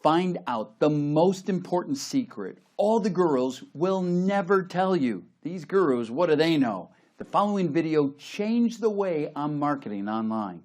Find out the most important secret all the gurus will never tell you. These gurus, what do they know? The following video changed the way I'm marketing online.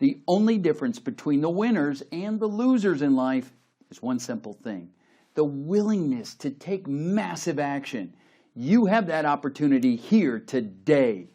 The only difference between the winners and the losers in life is one simple thing: the willingness to take massive action. You have that opportunity here today.